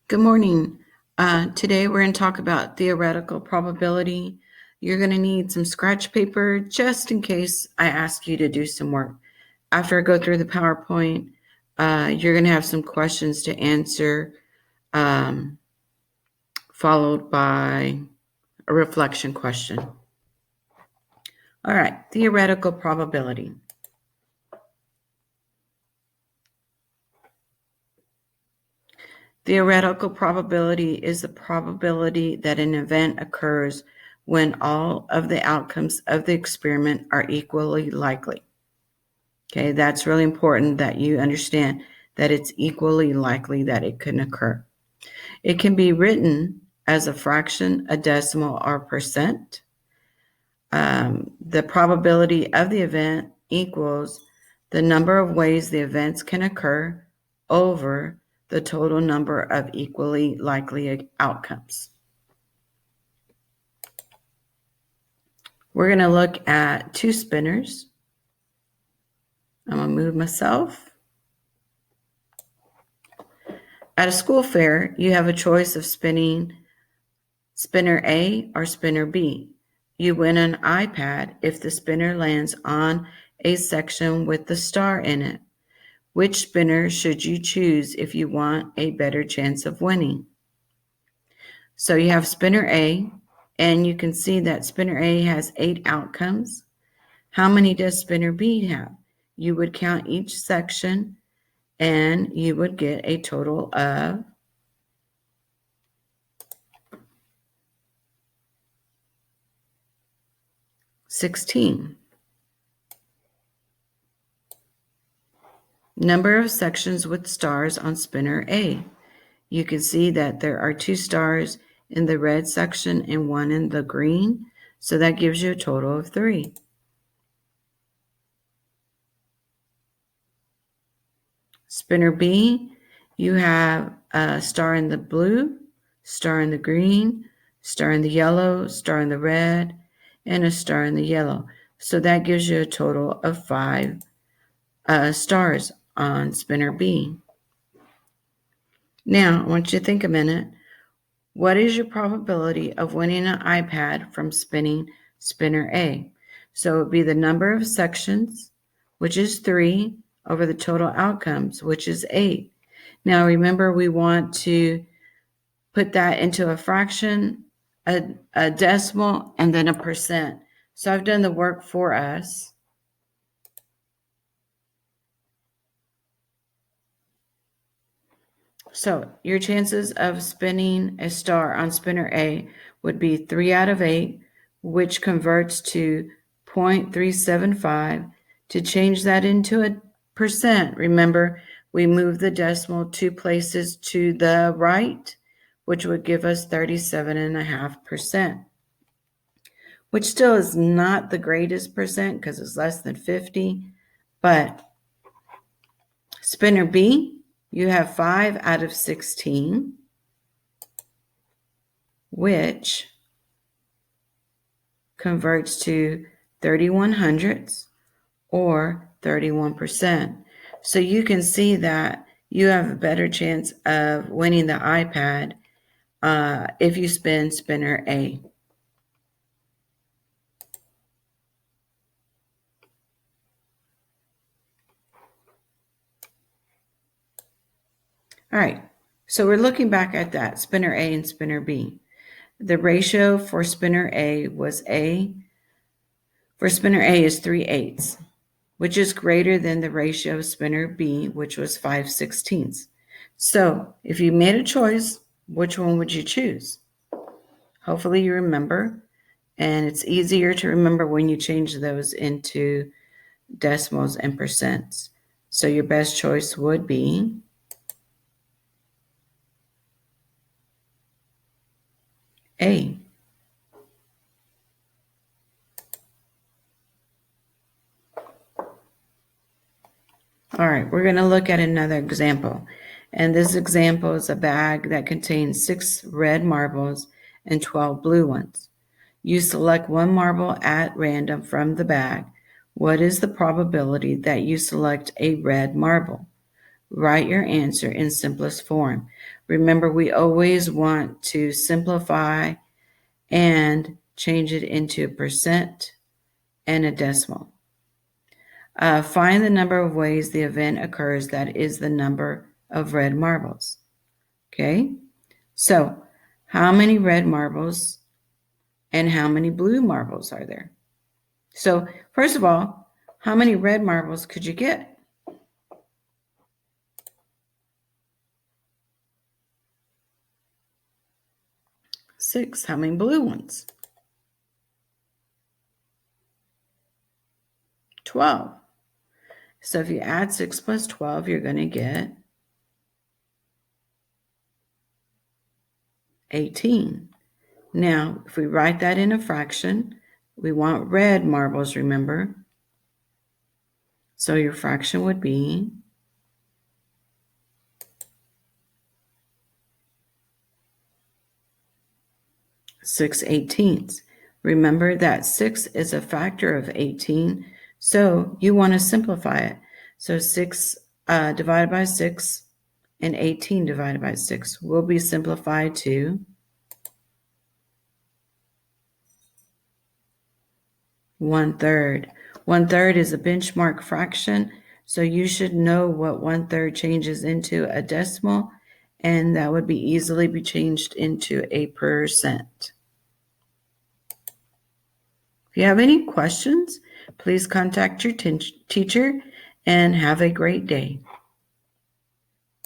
Good morning. Today we're going to talk about theoretical probability. You're going to need some scratch paper just in case I ask you to do some work. After I go through the PowerPoint, you're going to have some questions to answer, followed by a reflection question. All right, theoretical probability. Theoretical probability is the probability that an event occurs when all of the outcomes of the experiment are equally likely. Okay, that's really important that you understand that it's equally likely that it can occur. It can be written as a fraction, a decimal, or percent. The probability of the event equals the number of ways the events can occur over the total number of equally likely outcomes. We're going to look at two spinners. I'm going to move myself. At a school fair, you have a choice of spinning spinner A or spinner B. You win an iPad if the spinner lands on a section with the star in it. Which spinner should you choose if you want a better chance of winning? So you have spinner A, and you can see that spinner A has 8 outcomes. How many does spinner B have? You would count each section, and you would get a total of 16. Number of sections with stars on spinner A. You can see that there are 2 stars in the red section and 1 in the green, so that gives you a total of 3. Spinner B, you have a star in the blue, star in the green, star in the yellow, star in the red, and a star in the yellow. So that gives you a total of 5 stars on spinner B. Now, I want you to think a minute. What is your probability of winning an iPad from spinning spinner A? So it would be the number of sections, which is 3, over the total outcomes, which is 8. Now remember, we want to put that into a fraction, a decimal, and then a percent. So I've done the work for us. So your chances of spinning a star on spinner A would be 3 out of 8, which converts to 0.375. To change that into a percent, remember, we move the decimal 2 places to the right, which would give us 37.5%, which still is not the greatest percent because it's less than 50, but spinner B, you have 5 out of 16, which converts to 31 hundredths or 31%. So you can see that you have a better chance of winning the iPad if you spin spinner A. All right, so we're looking back at that, spinner A and spinner B. The ratio for spinner A was for spinner A is 3/8, which is greater than the ratio of spinner B, which was 5/16. So if you made a choice, which one would you choose? Hopefully you remember, and it's easier to remember when you change those into decimals and percents. So your best choice would be A. All right, we're going to look at another example. And this example is a bag that contains 6 red marbles and 12 blue ones. You select one marble at random from the bag. What is the probability that you select a red marble? write your answer in simplest form. Remember, we always want to simplify and change it into a percent and a decimal. Find the number of ways the event occurs that is the number of red marbles. Okay, so how many red marbles and how many blue marbles are there? So first of all, how many red marbles could you get? 6. How many blue ones? 12. So if you add 6 plus 12, you're going to get 18. Now, if we write that in a fraction, we want red marbles, remember? So your fraction would be 6/18. Remember that 6 is a factor of 18, so you want to simplify it. So 6 divided by 6 and 18 divided by 6 will be simplified to 1/3. 1/3 is a benchmark fraction, so you should know what 1/3 changes into a decimal, and that would be easily be changed into a percent. If you have any questions, please contact your teacher and have a great day.